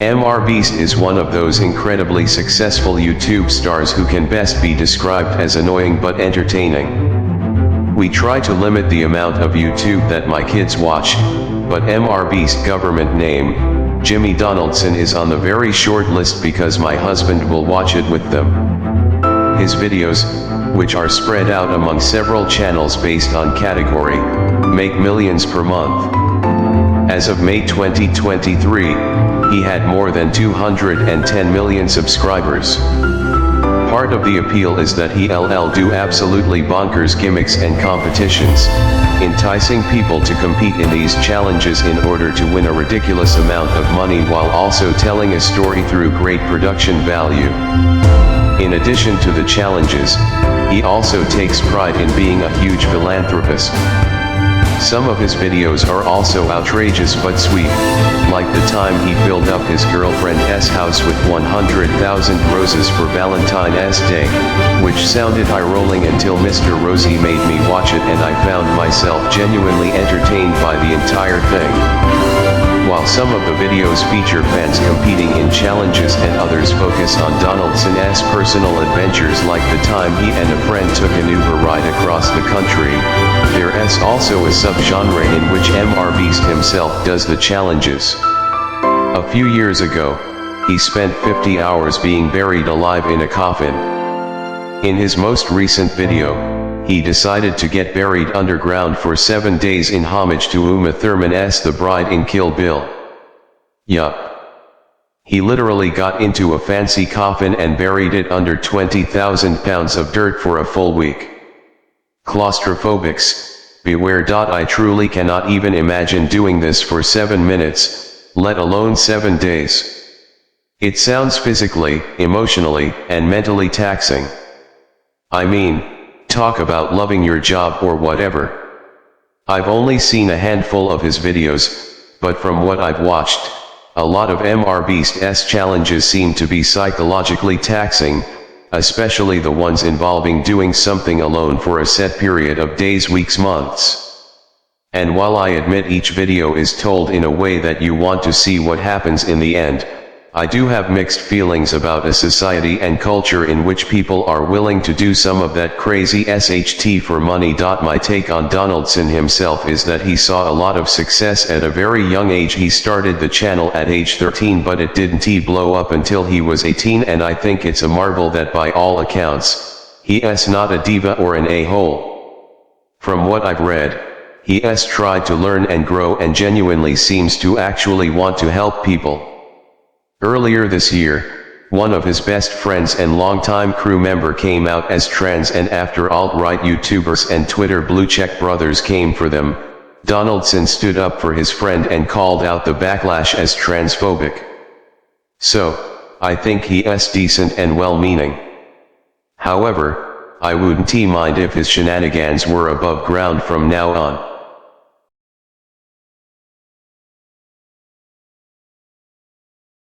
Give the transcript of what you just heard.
MrBeast is one of those incredibly successful YouTube stars who can best be described as annoying but entertaining. We try to limit the amount of YouTube that my kids watch, but MrBeast government name, Jimmy Donaldson, is on the very short list because my husband will watch it with them. His videos, which are spread out among several channels based on category, make millions per month. As of May 2023, he had more than 210 million subscribers. Part of the appeal is that he'll do absolutely bonkers gimmicks and competitions, enticing people to compete in these challenges in order to win a ridiculous amount of money while also telling a story through great production value. In addition to the challenges, he also takes pride in being a huge philanthropist. Some of his videos are also outrageous but sweet, like the time he filled up his girlfriend's house with 100,000 roses for Valentine's Day, which sounded eye-rolling until Mr. Rosie made me watch it and I found myself genuinely entertained by the entire thing. While some of the videos feature fans competing in challenges and others focus on Donaldson's personal adventures, like the time he and a friend took an Uber ride across the country, there's also a subgenre in which MrBeast himself does the challenges. A few years ago, he spent 50 hours being buried alive in a coffin. In his most recent video, he decided to get buried underground for 7 days in homage to Uma Thurman's The Bride in Kill Bill. Yup. He literally got into a fancy coffin and buried it under 20,000 pounds of dirt for a full week. Claustrophobics, beware. I truly cannot even imagine doing this for 7 minutes, let alone 7 days. It sounds physically, emotionally, and mentally taxing. I mean, talk about loving your job or whatever. I've only seen a handful of his videos, but from what I've watched, a lot of MrBeast's challenges seem to be psychologically taxing, especially the ones involving doing something alone for a set period of days, weeks, months. And while I admit each video is told in a way that you want to see what happens in the end, I do have mixed feelings about a society and culture in which people are willing to do some of that crazy SHT for money. My take on Donaldson himself is that he saw a lot of success at a very young age. He started the channel at age 13, but it didn't blow up until he was 18, and I think it's a marvel that by all accounts, he's not a diva or an a-hole. From what I've read, he's tried to learn and grow and genuinely seems to actually want to help people. Earlier this year, one of his best friends and longtime crew member came out as trans, and after alt-right YouTubers and Twitter blue-check brothers came for them, Donaldson stood up for his friend and called out the backlash as transphobic. So, I think he's decent and well-meaning. However, I wouldn't mind if his shenanigans were above ground from now on.